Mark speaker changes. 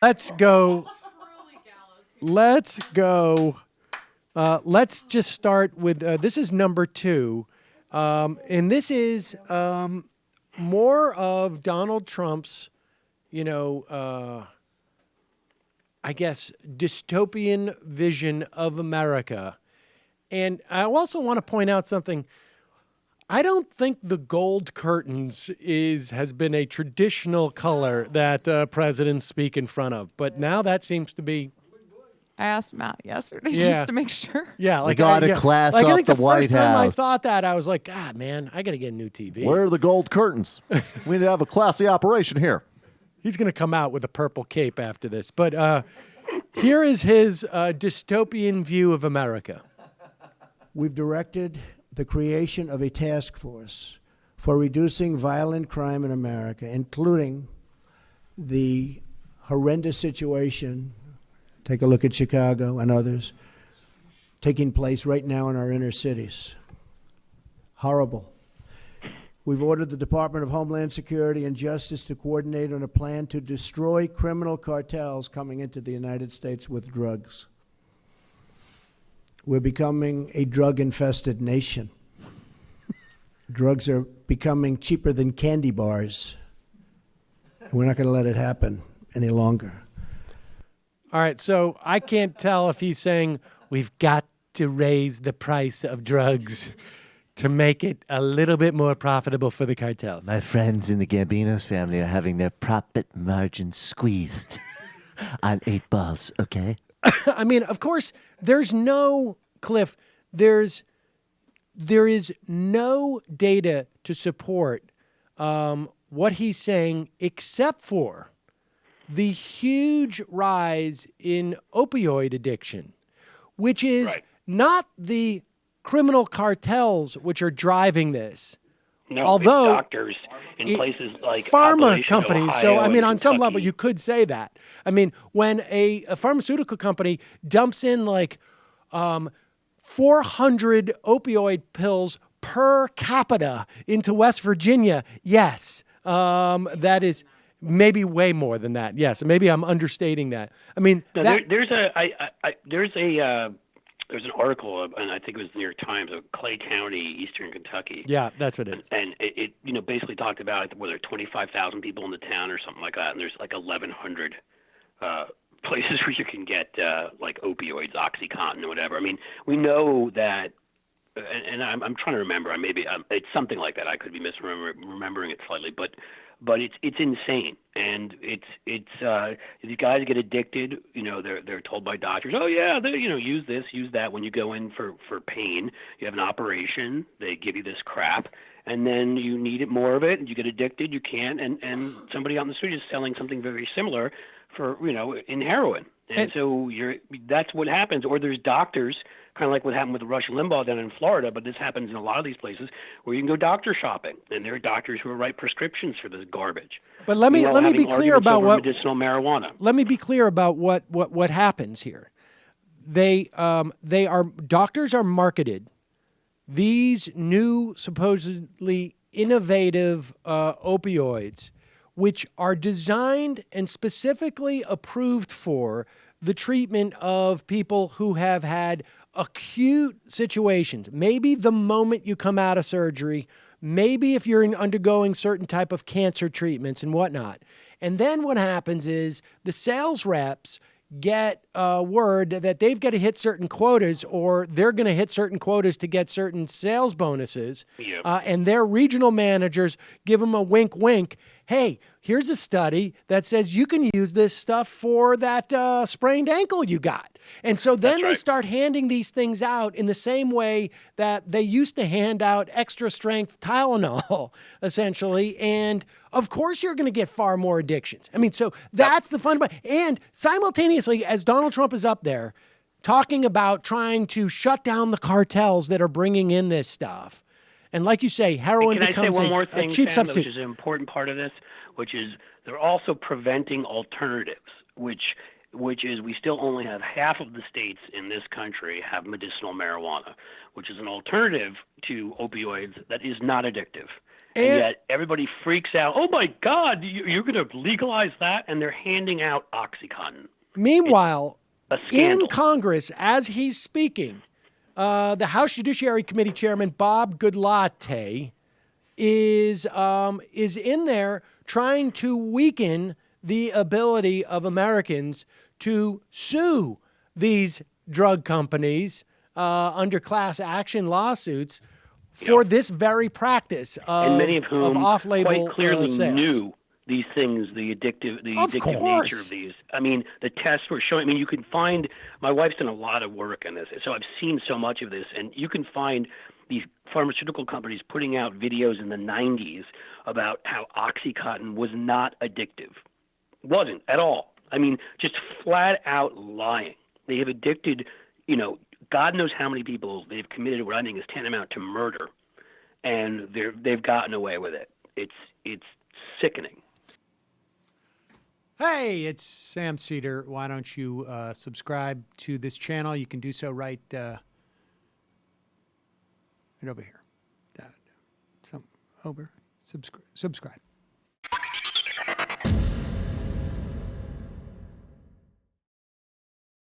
Speaker 1: let's go. Let's go. Let's just start with this is number 2. And this is more of Donald Trump's, I guess, dystopian vision of America. And I also want to point out something. I don't think the gold curtains has been a traditional color that presidents speak in front of, but now that seems to be.
Speaker 2: I asked Matt yesterday just to make sure.
Speaker 1: Yeah,
Speaker 3: like gotta class
Speaker 1: like
Speaker 3: up
Speaker 1: I think
Speaker 3: the
Speaker 1: the
Speaker 3: White
Speaker 1: first time I
Speaker 3: House.
Speaker 1: thought that, I was like, God, man, I got to get a new TV.
Speaker 3: Where are the gold curtains? We need to have a classy operation here.
Speaker 1: He's going to come out with a purple cape after this. But here is his dystopian view of America.
Speaker 4: We've directed the creation of a task force for reducing violent crime in America, including the horrendous situation, take a look at Chicago and others, taking place right now in our inner cities. Horrible. We've ordered the Department of Homeland Security and Justice to coordinate on a plan to destroy criminal cartels coming into the United States with drugs. We're becoming a drug-infested nation. Drugs are becoming cheaper than candy bars. We're not going to let it happen any longer.
Speaker 1: All right, so I can't tell if he's saying we've got to raise the price of drugs to make it a little bit more profitable for the cartels.
Speaker 3: My friends in the Gambino's family are having their profit margin squeezed on 8 balls, okay?
Speaker 1: I mean, of course, there's no, Cliff, there is no data to support what he's saying except for the huge rise in opioid addiction, which is not the criminal cartels which are driving this.
Speaker 5: No,
Speaker 1: although
Speaker 5: it's doctors in places like
Speaker 1: pharma
Speaker 5: Appalachia,
Speaker 1: companies.
Speaker 5: Ohio,
Speaker 1: So, I mean,
Speaker 5: and
Speaker 1: on some
Speaker 5: Kentucky.
Speaker 1: level, you could say that. I mean, when a pharmaceutical company dumps in like 400 opioid pills per capita into West Virginia, yes, that is maybe way more than that. Yes, maybe I'm understating that. I mean,
Speaker 5: No,
Speaker 1: that,
Speaker 5: there's an article, and I think it was the New York Times, of Clay County, Eastern Kentucky.
Speaker 1: yeah, that's what it is.
Speaker 5: And it basically talked about whether 25,000 people in the town or something like that, and there's like 1,100 places where you can get like opioids, OxyContin, or whatever. I mean, we know that, and I'm trying to remember. It's something like that. I could be misremembering it slightly, but it's insane, and it's these guys get addicted. They're told by doctors, oh yeah, use this, use that. When you go in for pain, you have an operation, they give you this crap, and then you need it more of it, and you get addicted. You can't, and somebody on the street is selling something very similar for in heroin, and so that's what happens. Or there's doctors, kind of like what happened with Rush Limbaugh down in Florida, but this happens in a lot of these places where you can go doctor shopping, and there are doctors who will write prescriptions for this garbage.
Speaker 1: But let me be clear about what
Speaker 5: medicinal marijuana.
Speaker 1: Let me be clear about what happens here. Doctors are marketed these new supposedly innovative opioids, which are designed and specifically approved for the treatment of people who have had acute situations. Maybe the moment you come out of surgery, maybe if you're undergoing certain type of cancer treatments and whatnot. And then what happens is the sales reps get word that they've got to hit certain quotas, or they're going to hit certain quotas to get certain sales bonuses.
Speaker 5: Yep.
Speaker 1: And their regional managers give them a wink, wink. Hey, here's a study that says you can use this stuff for that sprained ankle you got. And so then they start handing these things out in the same way that they used to hand out extra strength Tylenol, essentially. And of course, you're going to get far more addictions. I mean, so that's the fun. And simultaneously, as Donald Trump is up there talking about trying to shut down the cartels that are bringing in this stuff. And like you say, heroin becomes a cheap substitute.
Speaker 5: Which is an important part of this, which is they're also preventing alternatives, which is we still only have half of the states in this country have medicinal marijuana, which is an alternative to opioids that is not addictive. And
Speaker 1: And-
Speaker 5: yet everybody freaks out. Oh my God, you're going to legalize that? And they're handing out OxyContin.
Speaker 1: Meanwhile,
Speaker 5: A scandal.
Speaker 1: in Congress, as he's speaking, the House Judiciary Committee Chairman Bob Goodlatte is in there trying to weaken the ability of Americans to sue these drug companies under class action lawsuits for this very practice of,
Speaker 5: And many of whom
Speaker 1: off-label
Speaker 5: quite clearly
Speaker 1: sales.
Speaker 5: knew these things, the addictive nature
Speaker 1: course.
Speaker 5: of these. I mean, the tests were showing. I mean, you can find. My wife's done a lot of work on this, so I've seen so much of this, and you can find these pharmaceutical companies putting out videos in the 90s about how OxyContin was not addictive. Wasn't at all. I mean, just flat out lying. They have addicted, God knows how many people they've committed what I think is tantamount to murder, and they've gotten away with it. It's sickening.
Speaker 1: Hey, it's Sam Seder. Why don't you subscribe to this channel? You can do so right over here. Subscribe.